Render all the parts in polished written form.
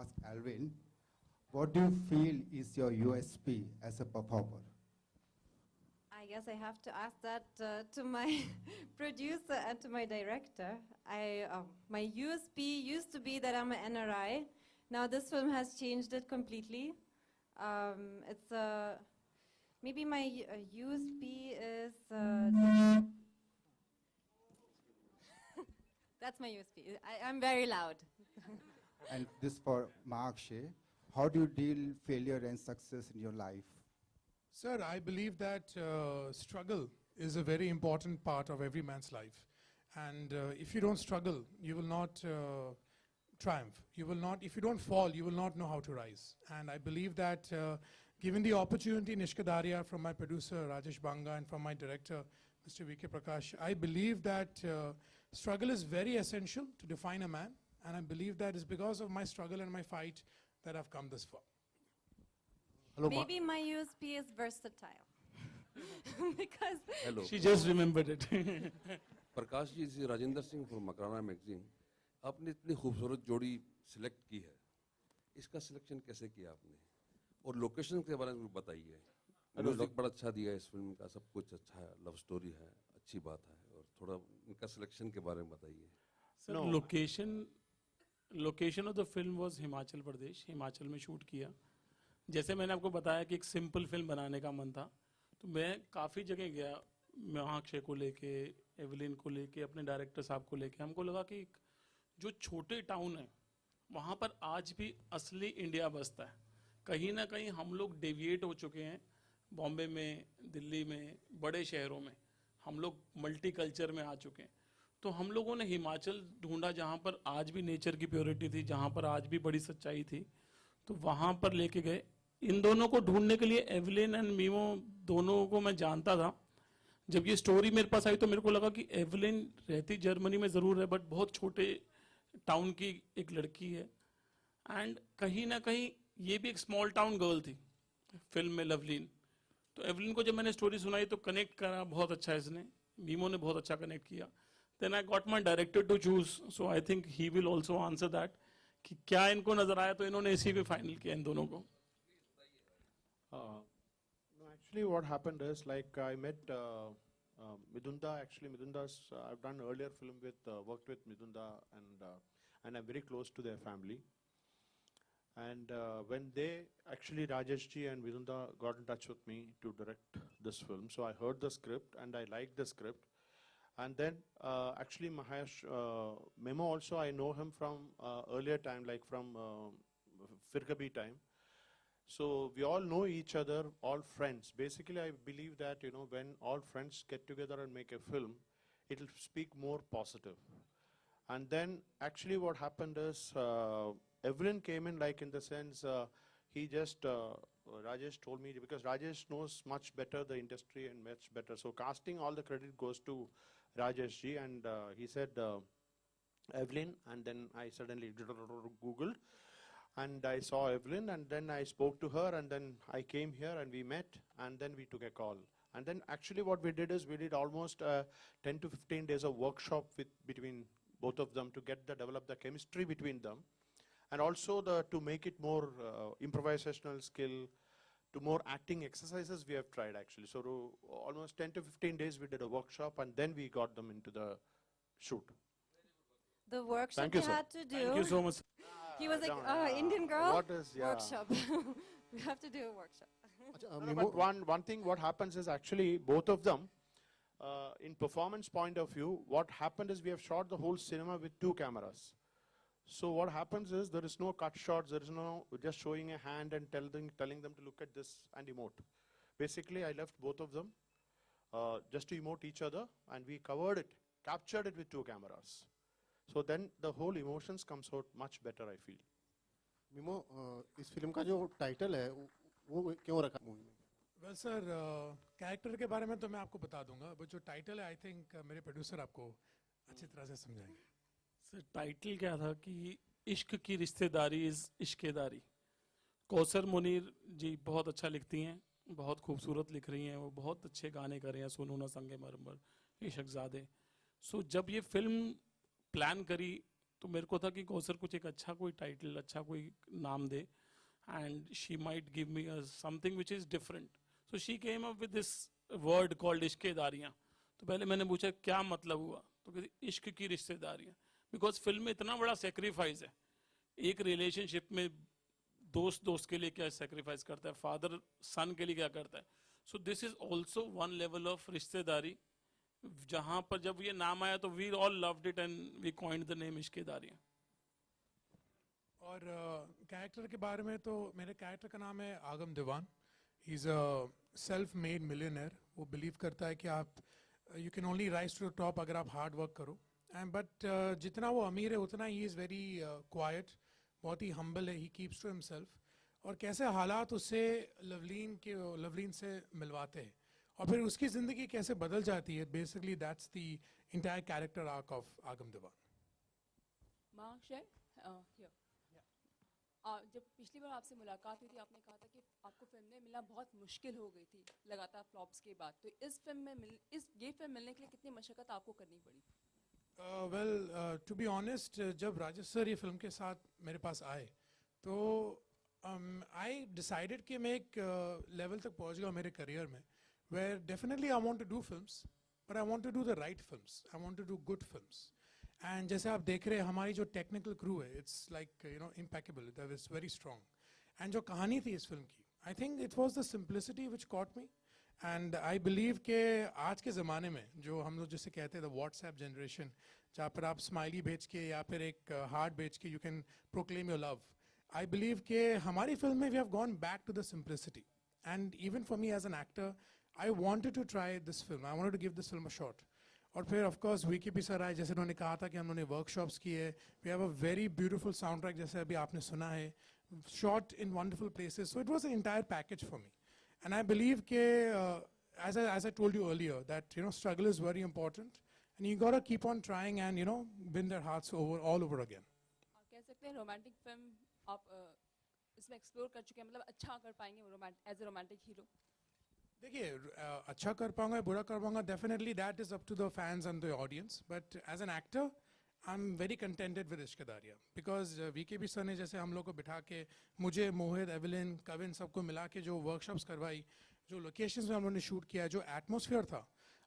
ask Alvin, what do you feel is your USP as a performer? I guess I have to ask that to my producer and to my director. My USP used to be that I'm an NRI. Now this film has changed it completely. Maybe my USP is that's my USP. I'm very loud. And this for Mark Shea. How do you deal failure and success in your life? Sir, I believe that struggle is a very important part of every man's life. And if you don't struggle, you will not triumph. You will not, if you don't fall, you will not know how to rise. And I believe that given the opportunity, Nishka Daria, from my producer, Rajesh Banga, and from my director, Mr. V.K. Prakash, I believe that struggle is very essential to define a man. And I believe that it's because of my struggle and my fight that I've come this far. Hello, Maybe my USP is versatile. Because Hello. she just remembered it. Prakash ji, इसी Rajendra Singh from Makrana magazine. आपने इतनी खूबसूरत जोड़ी select की है, इसका selection कैसे किया आपने? और लोकेशन के बारे में बताइए. म्यूजिक बड़ा अच्छा दिया है इस फिल्म का, सब कुछ अच्छा है, लव स्टोरी है, अच्छी बात है, और थोड़ा इनका सिलेक्शन के बारे में बताइए. Sir, location of the film was Himachal Pradesh. Himachal में शूट किया. जैसे मैंने आपको बताया कि एक सिंपल फिल्म बनाने का मन था, तो मैं काफ़ी जगह गया, महाक्षय को लेके, एवलिन को लेके, अपने डायरेक्टर साहब को लेके. हमको लगा कि जो छोटे टाउन है वहाँ पर आज भी असली इंडिया बसता है. कहीं ना कहीं हम लोग डेविएट हो चुके हैं. बॉम्बे में, दिल्ली में, बड़े शहरों में हम लोग मल्टी कल्चर में आ चुके हैं. तो हम लोगों ने हिमाचल ढूंढा जहाँ पर आज भी नेचर की प्योरिटी थी, जहाँ पर आज भी बड़ी सच्चाई थी, तो वहाँ पर लेके गए. इन दोनों को ढूंढने के लिए एवलिन एंड मीमो दोनों को मैं जानता था. जब ये स्टोरी मेरे पास आई तो मेरे को लगा कि एवलिन रहती जर्मनी में ज़रूर है, बट बहुत छोटे टाउन की एक लड़की है. एंड कहीं ना कहीं ये भी एक स्मॉल टाउन गर्ल थी फिल्म में, लवलीन. तो एवलिन को जब मैंने स्टोरी सुनाई तो कनेक्ट करा बहुत अच्छा इसने. मीमो ने बहुत अच्छा कनेक्ट किया. Then I got my director to choose, so I think he will also answer that कि क्या इनको नजर आया, तो इन्होंने इसी पे फाइनल किया इन दोनों को. No, actually, what happened is like I met Midunda. Actually, Midunda's I've done earlier film with worked with Midunda, and I'm very close to their family. And when they actually Rajesh ji and Midunda got in touch with me to direct this film, so I heard the script and I liked the script. And then actually Mahesh Memo also, I know him from earlier time, like from Firkabi time. So we all know each other, all friends. Basically, I believe that, you know, when all friends get together and make a film, it'll speak more positive. And then actually what happened is Evelyn came in, like in the sense he just Rajesh told me, because Rajesh knows much better the industry and much better. So casting, all the credit goes to Rajesh ji, and he said Evelyn, and then I suddenly Googled. And I saw Evelyn, and then I spoke to her, and then I came here and we met, and then we took a call. And then actually what we did is we did almost 10 to 15 days of workshop between both of them to develop the chemistry between them. And also to make it more improvisational skill, to more acting exercises we have tried actually. So almost 10 to 15 days we did a workshop, and then we got them into the shoot. the workshop Thank you, we sir. had to do. Thank you so much. He was like, Indian girl, What is, yeah. workshop. We have to do a workshop. No, but one thing what happens is actually both of them, in performance point of view, what happened is we have shot the whole cinema with 2 cameras. So what happens is there is no cut shots, there is no just showing a hand and telling them to look at this and emote. Basically, I left both of them just to emote each other, and we covered it, captured it with 2 cameras. So then the whole emotions comes out much better, I feel. Memo, इस film का जो title है वो क्यों रखा movie में? Well sir, character के बारे में तो मैं आपको बता दूंगा, बट जो टाइटल है आई थिंक मेरे प्रोड्यूसर आपको अच्छी तरह से समझाएंगे. सर, टाइटल क्या था कि इश्क की रिश्तेदारी इज इश्केदारी. कौसर मुनीर जी बहुत अच्छा लिखती हैं, बहुत खूबसूरत लिख रही हैं, वो बहुत अच्छे गाने कर रहे हैं, सुनो ना संगे मरमर, इशकजादे. सो जब ये फिल्म प्लान करी तो मेरे को था कि कौसर कुछ एक अच्छा कोई टाइटल, अच्छा कोई नाम दे, and she might give me something which is different. So she came up with this word called Ishqedaariyaan. तो पहले मैंने पूछा क्या मतलब हुआ, तो कहती इश्क की रिश्तेदारियाँ. बिकॉज फिल्म में इतना बड़ा सेक्रीफाइस है. एक रिलेशनशिप में दोस्त दोस्त के लिए क्या सेक्रीफाइस करता है, फादर सन के लिए क्या करता है. So this is also one level of रिश्तेदारी, जहां पर जब ये नाम आया तो we all loved it and we coined the name Ishqedaariyaan. और कैरेक्टर के बारे में तो मेरे कैरेक्टर का नाम है Agam Diwan. He is a self made millionaire. वो बिलीव करता है कि आप you can only rise to the top अगर आप हार्ड वर्क करो. एंड बट जितना वो अमीर है उतना ही इज़ वेरी क्वाइट, बहुत ही हम्बल है. He keeps to himself. और कैसे हालात उससे लवलीन से मिलवाते हैं और फिर उसकी ज़िंदगी कैसे बदल जाती है. Basically that's the entire character arc of आगम दीवान. महाशय, जब पिछली बार आपसे मुलाकात हुई थी आपने कहा था कि आपको फिल्में मिलना बहुत मुश्किल हो गई थी लगातार फ्लॉप्स के बाद. तो इस फिल्म में ये फिल्म मिलने के लिए कितनी मशक्कत आपको करनी पड़ी? वेल टू बी ऑनेस्ट, जब राजेश सर ये फिल्म के साथ मेरे पास आए तो आई डिसाइडेड कि मैं एक लेवल तक पहुंच गया मेरे करियर में where definitely I want to do films, but I want to do the right films. I want to do good films. And जैसे आप देख रहे हैं हमारी जो टेक्निकल क्रू है, it's like you know impeccable, it is very strong. And जो कहानी थी इस फिल्म की, I think it was the simplicity which caught me. And I believe के आज के ज़माने में जो हम लोग जिसे कहते हैं द व्हाट्सएप जनरेशन, जहाँ पर आप स्माइली भेज के या फिर एक हार्ट भेज के you can proclaim your love, I believe के हमारी फिल्म में we have gone back to the simplicity. And even for me as an actor, I wanted to try this film, I wanted to give this film a shot. और फिर of course VKP sir आए, जैसे उन्होंने कहा था कि हमने workshops किए. We have a very beautiful soundtrack जैसे अभी आपने सुना है, shot in wonderful places. So it was an entire package for me. And I believe के as I told you earlier, that you know struggle is very important, and you gotta keep on trying and you know win their hearts all over again. आप कह सकते हैं romantic film आप इसमें explore कर चुके हैं, मतलब अच्छा कर पाएंगे एज ए रोमांटिक हीरो? देखिए अच्छा कर पाऊंगा बुरा कर पाऊंगा, definitely that is up to the fans and the audience. But as an actor I am very contented with Ishqedaariyaan, because VKP sir ने जैसे हम लोग को बिठा के मुझे, मोहित, एविलिन, कविन सबको मिला के जो वर्कशॉप्स करवाई, जो लोकेशंस में हम लोगों ने शूट किया, जो एटमॉस्फेयर था,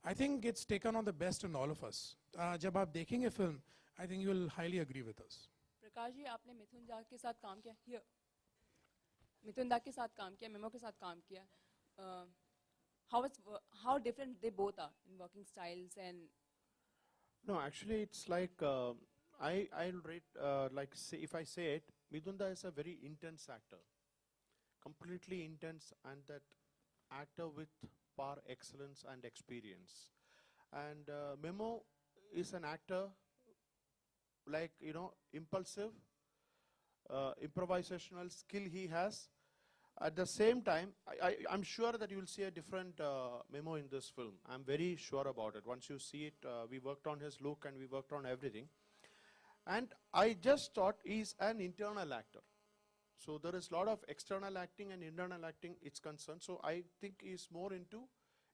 I think it's taken on the best in all of us. जब आप देखेंगे फिल्म, I think you will highly agree with us. Prakash ji, आपने मिथुन दा के साथ काम किया, हियर मिथुन दा के साथ काम किया, मेमो के साथ काम किया. how different they both are in working styles? And No, actually, it's like I'll rate like say if I say it, Midunda is a very intense actor, completely intense, and that actor with par excellence and experience. And Memo is an actor like impulsive, improvisational skill he has. At the same time, I'm sure that you will see a different Memo in this film. I'm very sure about it. Once you see it, we worked on his look and we worked on everything. And I just thought he's an internal actor. So there is a lot of external acting and internal acting it's concerned. So I think he's more into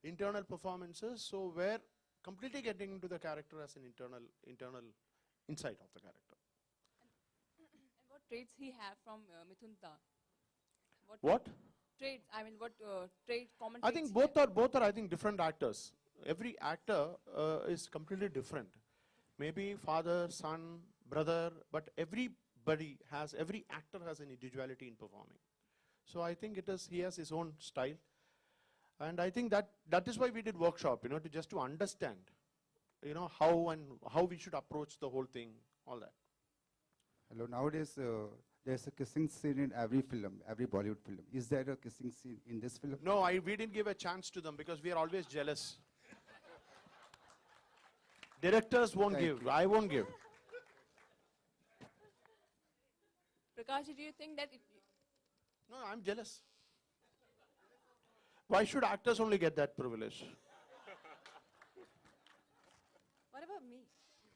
internal performances. So we're completely getting into the character as an internal insight of the character. and what traits he have from Mithun Da? What? Traits, I mean, what common I traits think he both are I think different actors. Every actor is completely different. Maybe father, son, brother, but every actor has an individuality in performing. So I think he has his own style, and I think that is why we did workshop, to understand, how we should approach the whole thing, all that. Hello, nowadays there's a kissing scene in every film, every Bollywood film. Is there a kissing scene in this film? No, we didn't give a chance to them because we are always jealous. Directors won't Thank give. you. I won't give. Prakash, do you think that No, I'm jealous. Why should actors only get that privilege? What about me?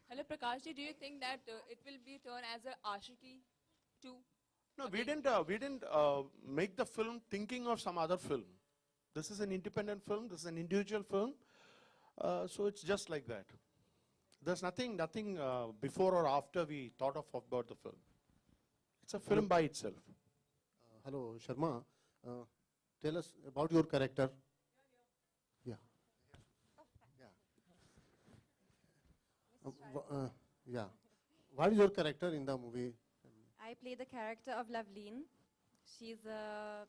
hello Prakash ji, do you think that it will be turned as a Ashiki 2? No, we didn't make the film thinking of some other film. This is an independent film. This is an individual film. So it's just like that. There's nothing before or after we thought of about the film. It's a film by itself. Hello, Sharma. Tell us about your character. Yeah. Yeah. What is your character in the movie? I play the character of Loveleen. She's a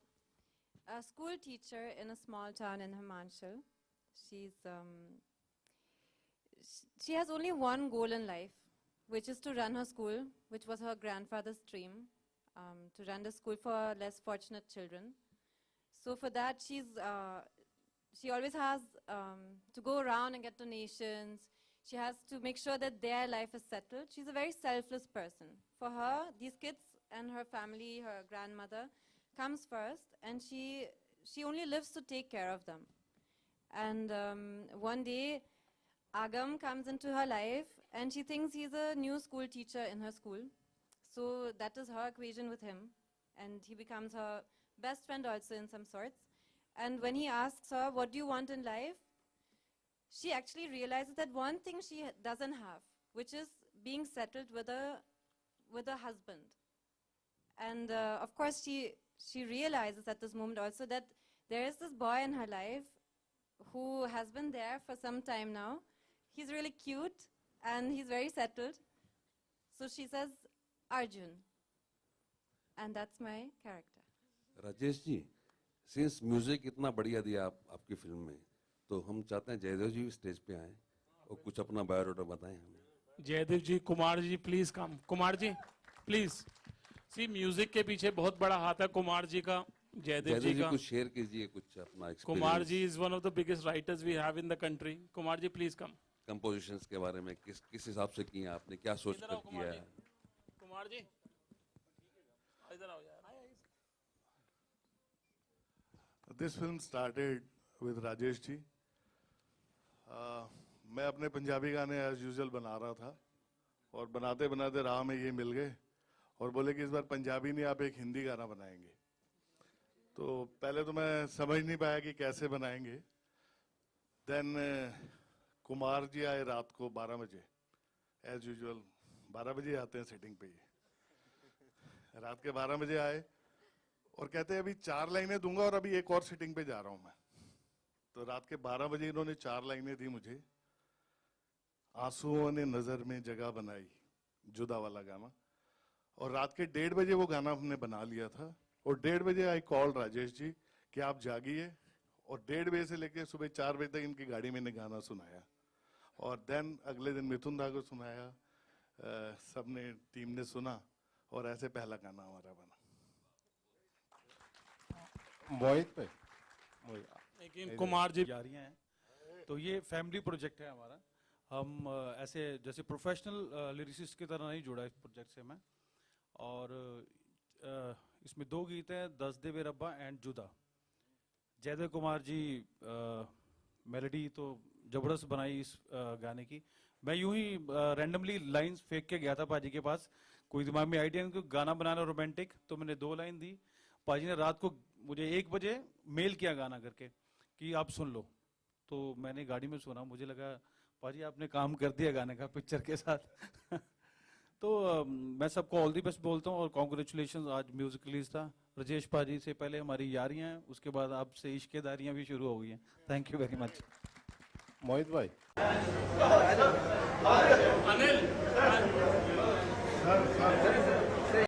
school teacher in a small town in Himachal. She has only one goal in life, which is to run her school, which was her grandfather's dream, to run the school for less fortunate children. So for that, she always has to go around and get donations. She has to make sure that their life is settled. She's a very selfless person. For her, these kids and her family, her grandmother, comes first, and she only lives to take care of them. And one day, Agam comes into her life, and she thinks he's a new school teacher in her school. So that is her equation with him, and he becomes her best friend also in some sorts. And when he asks her, what do you want in life? She actually realizes that one thing she doesn't have, which is being settled with a husband. And of course, she realizes at this moment also that there is this boy in her life who has been there for some time now. He's really cute and he's very settled. So she says, Arjun. And that's my character. Rajesh ji, since music इतना बढ़िया दिया आपकी film में, तो हम चाहते हैं जयदेव जी भी स्टेज पे आएं और कुछ अपना बायोडाटा बताएं हमें। Jaidev ji, Kumar ji please come. Kumar ji please. सी म्यूजिक के पीछे बहुत बड़ा हाथ है कुमार जी का, जयदेव जी का। कुछ शेयर कीजिए, कुछ अपना experience. Kumar ji is one of the biggest writers we have in the country. Kumar ji please come. Compositions के बारे में किस हिसाब से किया आपने, क्या सोच कर किया है? कुमार जी इधर आओ यार। This film started with Rajesh ji. मैं अपने पंजाबी गाने एज यूजुअल बना रहा था और बनाते बनाते राह में ये मिल गए और बोले कि इस बार पंजाबी नहीं, आप एक हिंदी गाना बनाएंगे। तो पहले तो मैं समझ नहीं पाया कि कैसे बनाएंगे। देन कुमार जी आए रात को 12 बजे, एज यूजुअल 12 बजे आते हैं सेटिंग पे। ये रात के 12 बजे आए और कहते हैं अभी 4 लाइनें दूंगा और अभी एक और सिटिंग पे जा रहा हूं मैं। तो रात के 12 बजे इन्होंने 4 लाइनें दी मुझे। आंसुओं ने नजर में जगह बनाई, जुदा वाला गाना। और रात के 1:30 बजे वो गाना हमने बना लिया था। और 1:30 बजे आई कॉल राजेश जी कि आप जागिए, और 1:30 बजे से लेकर सुबह 4 बजे तक इनकी गाड़ी में गाना सुनाया। और देन अगले दिन मिथुन दा को सुनाया, सबने टीम ने सुना और ऐसे पहला गाना हमारा बना। मोहित पे लेकिन कुमार जी जा रही हैं, तो ये फैमिली प्रोजेक्ट है हमारा। हम ऐसे जैसे प्रोफेशनल लिरिसिस्ट की तरह नहीं जुड़ा इस प्रोजेक्ट से मैं। और इसमें 2 गीत हैं, 10 देवे रब्बा एंड जुदा। जयदेव कुमार जी मेलोडी तो जबरदस्त बनाई इस गाने की। मैं यूं ही रैंडमली लाइंस फेंक के गया था पाजी के पास, कोई दिमाग में आइडिया नहीं, गाना बनाना रोमांटिक। तो मैंने 2 लाइन दी, पाजी ने रात को मुझे 1 बजे मेल किया गाना करके कि आप सुन लो। तो मैंने गाड़ी में सुना, मुझे लगा पाजी आपने काम कर दिया गाने का पिक्चर के साथ। तो मैं सबको ऑल दी बेस्ट बोलता हूँ और कॉन्ग्रेचुलेशन। आज म्यूजिक रिलीज था। राजेश पाजी से पहले हमारी यारियां हैं, उसके बाद आपसे इश्केदारियां भी शुरू हो गई हैं। Thank you very much. Mohit भाई अनिल